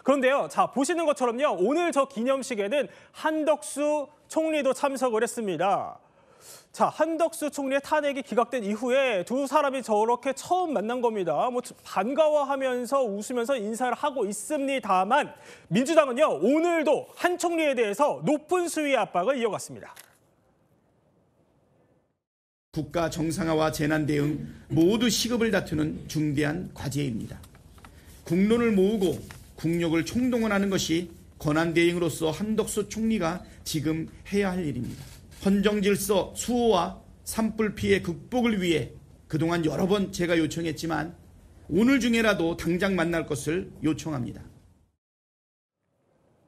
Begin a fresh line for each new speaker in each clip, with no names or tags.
그런데요, 자 보시는 것처럼요, 오늘 저 기념식에는 한덕수 총리도 참석을 했습니다. 자, 한덕수 총리의 탄핵이 기각된 이후에 두 사람이 저렇게 처음 만난 겁니다. 뭐 반가워하면서 웃으면서 인사를 하고 있습니다만 민주당은요, 오늘도 한 총리에 대해서 높은 수위 압박을 이어갔습니다.
국가 정상화와 재난 대응 모두 시급을 다투는 중대한 과제입니다. 국론을 모으고 국력을 총동원하는 것이 권한 대행으로서 한덕수 총리가 지금 해야 할 일입니다. 헌정질서 수호와 산불 피해 극복을 위해 그동안 여러 번 제가 요청했지만 오늘 중에라도 당장 만날 것을 요청합니다.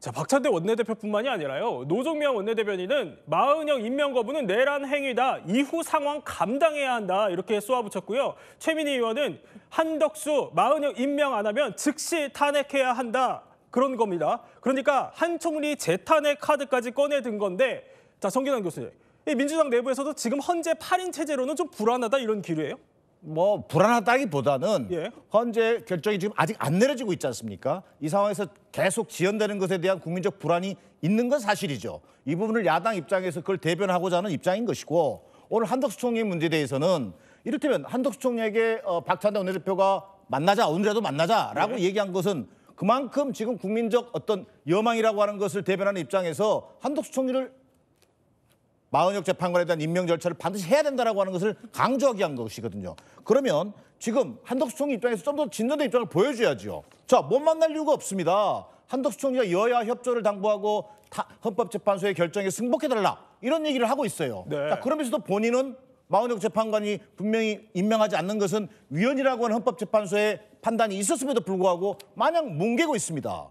자, 박찬대 원내대표뿐만이 아니라요, 노종명 원내대변인은 마은영 임명 거부는 내란 행위다. 이후 상황 감당해야 한다. 이렇게 쏘아붙였고요. 최민희 의원은 한덕수, 마은영 임명 안 하면 즉시 탄핵해야 한다. 그런 겁니다. 그러니까 한 총리 재탄핵 카드까지 꺼내든 건데, 자, 정기남 교수님, 이 민주당 내부에서도 지금 현재 8인 체제로는 좀 불안하다 이런 기류예요?
뭐 불안하다기보다는
예.
현재 결정이 지금 아직 안 내려지고 있지 않습니까? 이 상황에서 계속 지연되는 것에 대한 국민적 불안이 있는 건 사실이죠. 이 부분을 야당 입장에서 그걸 대변하고자 하는 입장인 것이고, 오늘 한덕수 총리의 문제에 대해서는 이를테면 한덕수 총리에게 박찬대 원내대표가 만나자, 오늘이라도 만나자라고 얘기한 것은 그만큼 지금 국민적 어떤 여망이라고 하는 것을 대변하는 입장에서 한덕수 총리를 마은혁 재판관에 대한 임명 절차를 반드시 해야 된다라고 하는 것을 강조하기 위한 것이거든요. 그러면 지금 한덕수 총리 입장에서 좀 더 진전된 입장을 보여줘야죠. 자, 못 만날 이유가 없습니다. 한덕수 총리가 여야 협조를 당부하고 헌법재판소의 결정에 승복해달라 이런 얘기를 하고 있어요.
네.
자, 그러면서도 본인은 마은혁 재판관이 분명히 임명하지 않는 것은 위헌이라고 하는 헌법재판소의 판단이 있었음에도 불구하고 마냥 뭉개고 있습니다.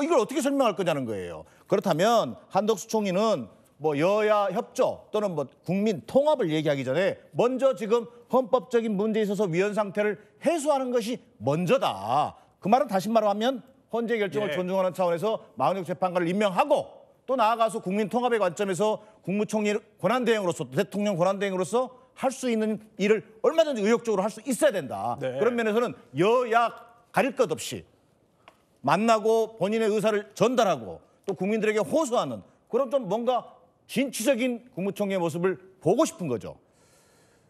이걸 어떻게 설명할 거냐는 거예요. 그렇다면 한덕수 총리는 뭐 여야 협조 또는 뭐 국민 통합을 얘기하기 전에 먼저 지금 헌법적인 문제에 있어서 위헌 상태를 해소하는 것이 먼저다. 그 말은 다시 말하면 헌재 결정을 존중하는 차원에서 마은혁 재판관을 임명하고 또 나아가서 국민 통합의 관점에서 국무총리 권한대행으로서 대통령 권한대행으로서 할 수 있는 일을 얼마든지 의욕적으로 할 수 있어야 된다.
네.
그런 면에서는 여야 가릴 것 없이 만나고 본인의 의사를 전달하고 또 국민들에게 호소하는 그런 좀 뭔가 진취적인 국무총리의 모습을 보고 싶은 거죠.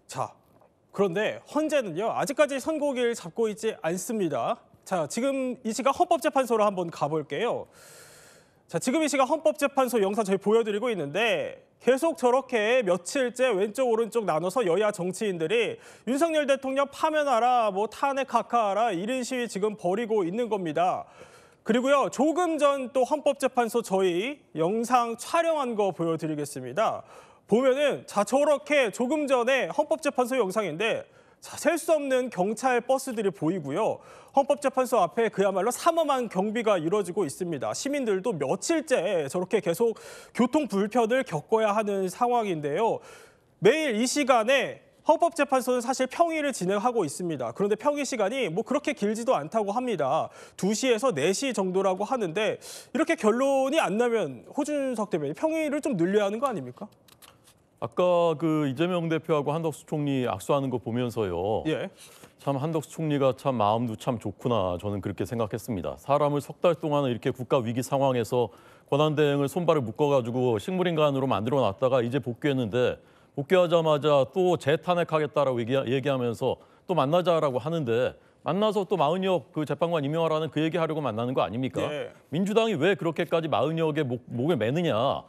자, 그런데 헌재는요, 아직까지 선고기를 잡고 있지 않습니다. 자, 지금 이 시각 헌법재판소로 한번 가볼게요. 자, 지금 이 시각 헌법재판소 영상 저희 보여드리고 있는데 계속 저렇게 며칠째 왼쪽 오른쪽 나눠서 여야 정치인들이 윤석열 대통령 파면하라, 뭐 탄핵 각하하라 이런 시위 지금 벌이고 있는 겁니다. 그리고요, 조금 전 또 헌법재판소 저희 영상 촬영한 거 보여드리겠습니다. 보면은 자, 저렇게 조금 전에 헌법재판소 영상인데 자, 셀 수 없는 경찰 버스들이 보이고요. 헌법재판소 앞에 그야말로 삼엄한 경비가 이루어지고 있습니다. 시민들도 며칠째 저렇게 계속 교통 불편을 겪어야 하는 상황인데요. 매일 이 시간에 헌법재판소는 사실 평의를 진행하고 있습니다. 그런데 평의 시간이 뭐 그렇게 길지도 않다고 합니다. 2시에서 4시 정도라고 하는데 이렇게 결론이 안 나면 호준석 대변인 평의를 좀 늘려야 하는 거 아닙니까?
아까 그 이재명 대표하고 한덕수 총리 악수하는 거 보면서요. 참 한덕수 총리가 참 마음도 참 좋구나 저는 그렇게 생각했습니다. 사람을 석 달 동안 이렇게 국가 위기 상황에서 권한대행을 손발을 묶어가지고 식물인간으로 만들어놨다가 이제 복귀했는데 복귀하자마자 또 재탄핵하겠다라고 얘기하면서 또 만나자라고 하는데 만나서 또 마은혁 그 재판관 임명하라는 그 얘기하려고 만나는 거 아닙니까? 민주당이 왜 그렇게까지 마은혁의 목에 매느냐.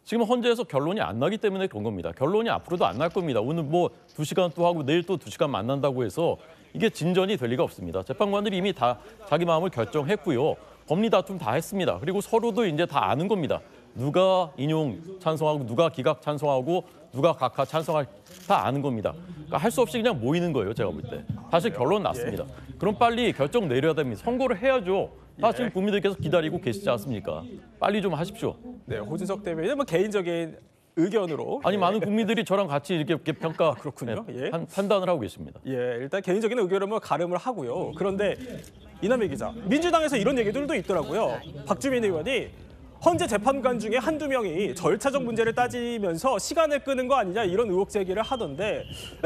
지금 헌재에서 결론이 안 나기 때문에 그런 겁니다. 결론이 앞으로도 안 날 겁니다. 오늘 뭐 2시간 또 하고 내일 또 2시간 만난다고 해서 이게 진전이 될 리가 없습니다. 재판관들이 이미 다 자기 마음을 결정했고요. 법리 다툼 다 했습니다. 그리고 서로도 이제 다 아는 겁니다. 누가 인용 찬성하고 누가 기각 찬성하고 누가 각하 찬성할 다 아는 겁니다. 그러니까 할 수 없이 그냥 모이는 거예요. 제가 볼 때. 사실 결론 났습니다. 그럼 빨리 결정 내려야 됩니다. 선고를 해야죠. 지금 국민들께서 기다리고 계시지 않습니까? 빨리 좀 하십시오.
네, 호준석 대변인 뭐 개인적인 의견으로
아니 많은 국민들이 저랑 같이 이렇게 평가
그렇군요.
판단을 하고 계십니다.
일단 개인적인 의견을 뭐 가름을 하고요. 그런데 이남희 기자, 민주당에서 이런 얘기들도 있더라고요. 박주민 의원이 헌재 재판관 중에 한두 명이 절차적 문제를 따지면서 시간을 끄는 거 아니냐 이런 의혹 제기를 하던데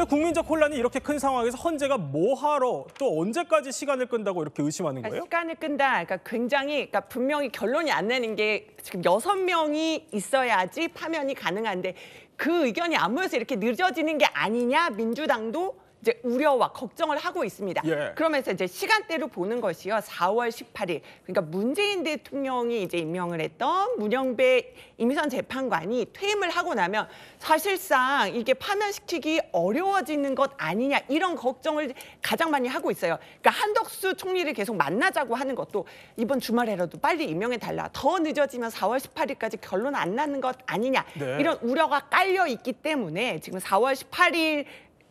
국민적 혼란이 이렇게 큰 상황에서 헌재가 뭐하러 또 언제까지 시간을 끈다고 이렇게 의심하는 거예요?
시간을 끈다. 그러니까 굉장히 분명히 결론이 안 나는 게 지금 6명이 있어야지 파면이 가능한데 그 의견이 안 모여서 이렇게 늦어지는 게 아니냐 민주당도 이제 우려와 걱정을 하고 있습니다.
예.
그러면서 이제 시간대로 보는 것이요. 4월 18일. 그러니까 문재인 대통령이 이제 임명을 했던 문영배 임의선 재판관이 퇴임을 하고 나면 사실상 이게 파면시키기 어려워지는 것 아니냐 이런 걱정을 가장 많이 하고 있어요. 그러니까 한덕수 총리를 계속 만나자고 하는 것도 이번 주말에라도 빨리 임명해달라. 더 늦어지면 4월 18일까지 결론 안 나는 것 아니냐.
네.
이런 우려가 깔려 있기 때문에 지금 4월 18일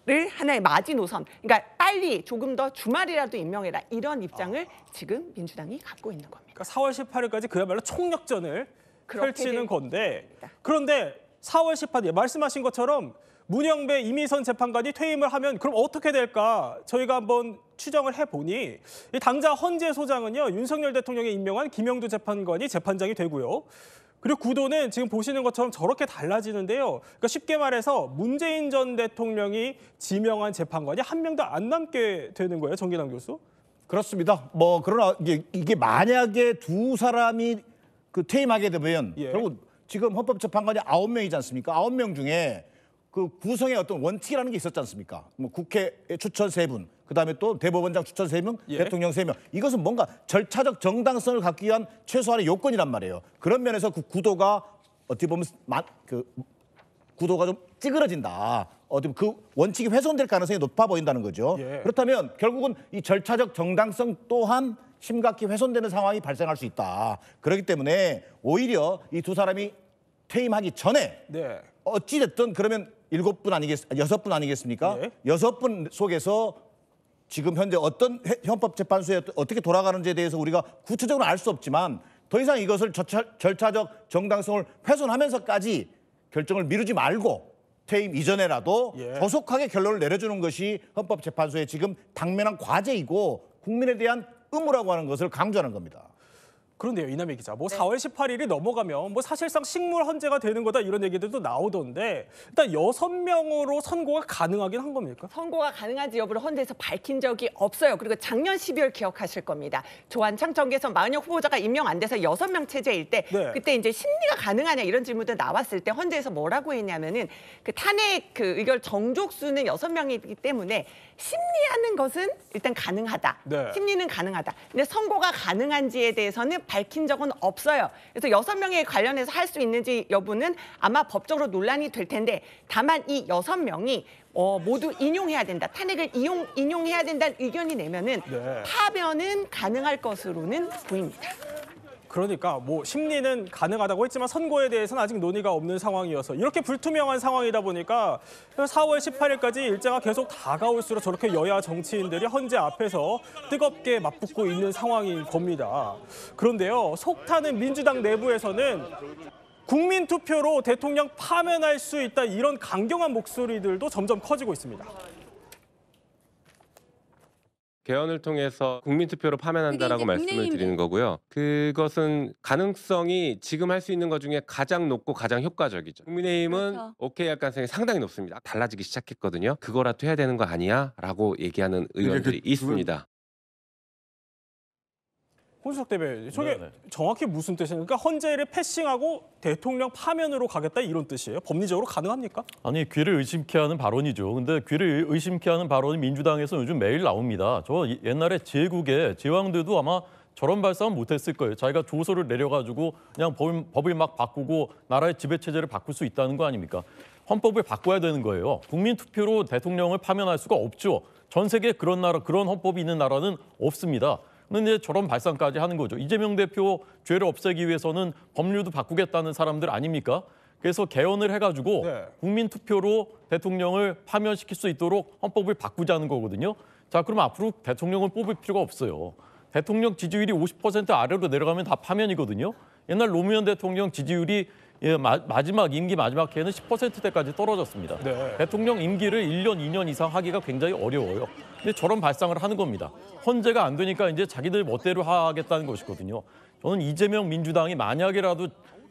를 하나의 마지노선, 그러니까 빨리 조금 더 주말이라도 임명해라 이런 입장을 지금 민주당이 갖고 있는 겁니다.
그러니까 4월 18일까지 그야말로 총력전을 펼치는 건데
겁니다.
그런데 4월 18일 말씀하신 것처럼 문영배 임의선 재판관이 퇴임을 하면 그럼 어떻게 될까 저희가 한번 추정을 해보니 이 당자 헌재 소장은요 윤석열 대통령이 임명한 김영두 재판관이 재판장이 되고요. 그리고 구도는 지금 보시는 것처럼 저렇게 달라지는데요. 그러니까 쉽게 말해서 문재인 전 대통령이 지명한 재판관이 한 명도 안 남게 되는 거예요, 정기남 교수?
그렇습니다. 뭐 그러나 이게 만약에 두 사람이 퇴임하게 되면
예.
결국 지금 헌법재판관이 9명이지 않습니까? 9명 중에 그 구성의 어떤 원칙이라는 게 있었지 않습니까? 뭐 국회 추천 3분, 그다음에 또 대법원장 추천 3명,
예.
대통령 3명. 이것은 뭔가 절차적 정당성을 갖기 위한 최소한의 요건이란 말이에요. 그런 면에서 그 구도가 어떻게 보면 구도가 좀 찌그러진다. 어떻게 그 원칙이 훼손될 가능성이 높아 보인다는 거죠.
예.
그렇다면 결국은 이 절차적 정당성 또한 심각히 훼손되는 상황이 발생할 수 있다. 그렇기 때문에 오히려 이 두 사람이 퇴임하기 전에
네.
어찌됐든 그러면 6분 아니겠습니까?
예.
6분 속에서 지금 현재 어떤 헌법재판소에 어떻게 돌아가는지에 대해서 우리가 구체적으로 알 수 없지만 더 이상 이것을 절차적 정당성을 훼손하면서까지 결정을 미루지 말고 퇴임 이전에라도
예.
조속하게 결론을 내려주는 것이 헌법재판소의 지금 당면한 과제이고 국민에 대한 의무라고 하는 것을 강조하는 겁니다.
그런데요, 이남희 기자. 4월 18일이 넘어가면 사실상 식물 헌재가 되는 거다 이런 얘기들도 나오던데 일단 6명으로 선고가 가능하긴 한 겁니까?
선고가 가능한지 여부를 헌재에서 밝힌 적이 없어요. 그리고 작년 12월 기억하실 겁니다. 조한창 정계선 마흔여 후보자가 임명 안 돼서 6명 체제일 때
네.
그때 이제 심리가 가능하냐 이런 질문도 나왔을 때 헌재에서 뭐라고 했냐면은 그 탄핵 의결 정족수는 6명이기 때문에 심리하는 것은 일단 가능하다.
네.
심리는 가능하다. 근데 선고가 가능한지에 대해서는 밝힌 적은 없어요. 그래서 6명에 관련해서 할 수 있는지 여부는 아마 법적으로 논란이 될 텐데 다만 이 6명이 모두 인용해야 된다. 탄핵을 인용해야 된다는 의견이 내면은
네.
파면은 가능할 것으로는 보입니다.
그러니까 심리는 가능하다고 했지만 선고에 대해서는 아직 논의가 없는 상황이어서 이렇게 불투명한 상황이다 보니까 4월 18일까지 일자가 계속 다가올수록 저렇게 여야 정치인들이 헌재 앞에서 뜨겁게 맞붙고 있는 상황인 겁니다. 그런데요, 속타는 민주당 내부에서는 국민 투표로 대통령 파면할 수 있다 이런 강경한 목소리들도 점점 커지고 있습니다.
개헌을 통해서 국민투표로 파면한다라고 말씀을 드리는 거고요. 그것은 가능성이 지금 할 수 있는 것 중에 가장 높고 가장 효과적이죠. 국민의힘은
그렇죠.
오케이 할 가능성이 상당히 높습니다. 달라지기 시작했거든요. 그거라도 해야 되는 거 아니야? 라고 얘기하는 의원들이 있습니다.
홍수석 대변인, 저게
네네.
정확히 무슨 뜻입니까? 헌재를 패싱하고 대통령 파면으로 가겠다 이런 뜻이에요? 법리적으로 가능합니까?
아니 귀를 의심케 하는 발언이죠. 근데 귀를 의심케 하는 발언이 민주당에서 요즘 매일 나옵니다. 저 옛날에 제국의 제왕들도 아마 저런 발상은 못했을 거예요. 자기가 조서를 내려가지고 그냥 법을 막 바꾸고 나라의 지배체제를 바꿀 수 있다는 거 아닙니까? 헌법을 바꿔야 되는 거예요. 국민 투표로 대통령을 파면할 수가 없죠. 전 세계에 그런 헌법이 있는 나라는 없습니다. 근데 저런 발상까지 하는 거죠. 이재명 대표 죄를 없애기 위해서는 법률도 바꾸겠다는 사람들 아닙니까? 그래서 개헌을 해가지고
네.
국민 투표로 대통령을 파면시킬 수 있도록 헌법을 바꾸자는 거거든요. 자, 그럼 앞으로 대통령을 뽑을 필요가 없어요. 대통령 지지율이 50% 아래로 내려가면 다 파면이거든요. 옛날 노무현 대통령 지지율이 예, 마지막 임기 마지막 해에는 10%대까지 떨어졌습니다.
네.
대통령 임기를 1년, 2년 이상 하기가 굉장히 어려워요. 근데 저런 발상을 하는 겁니다. 헌재가 안 되니까 이제 자기들 멋대로 하겠다는 것이거든요. 저는 이재명 민주당이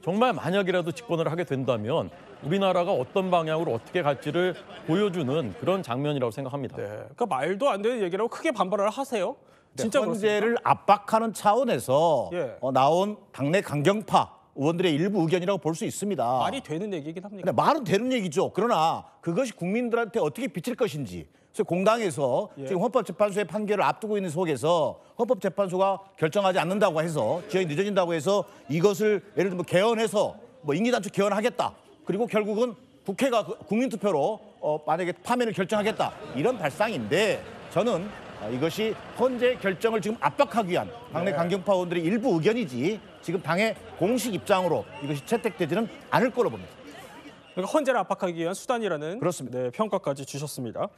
정말 만약이라도 집권을 하게 된다면 우리나라가 어떤 방향으로 어떻게 갈지를 보여주는 그런 장면이라고 생각합니다.
네. 그러니까 말도 안 되는 얘기라고 크게 반발을 하세요. 진짜
헌재를 압박하는 차원에서
예.
나온 당내 강경파 의원들의 일부 의견이라고 볼 수 있습니다.
말이 되는 얘기긴 합니다.
근데 말은 되는 얘기죠. 그러나 그것이 국민들한테 어떻게 비칠 것인지. 그래서 공당에서 지금 헌법재판소의 판결을 앞두고 있는 속에서 헌법재판소가 결정하지 않는다고 해서 지연이 늦어진다고 해서 이것을 예를 들면 개헌해서 임기단축 개헌하겠다. 그리고 결국은 국회가 국민투표로 만약에 파면을 결정하겠다. 이런 발상인데 저는 이것이 헌재 결정을 지금 압박하기 위한 당내 강경파 의원들의 일부 의견이지 지금 당의 공식 입장으로 이것이 채택되지는 않을 거로 봅니다.
그러니까 헌재를 압박하기 위한 수단이라는
그렇습니다.
평가까지 주셨습니다.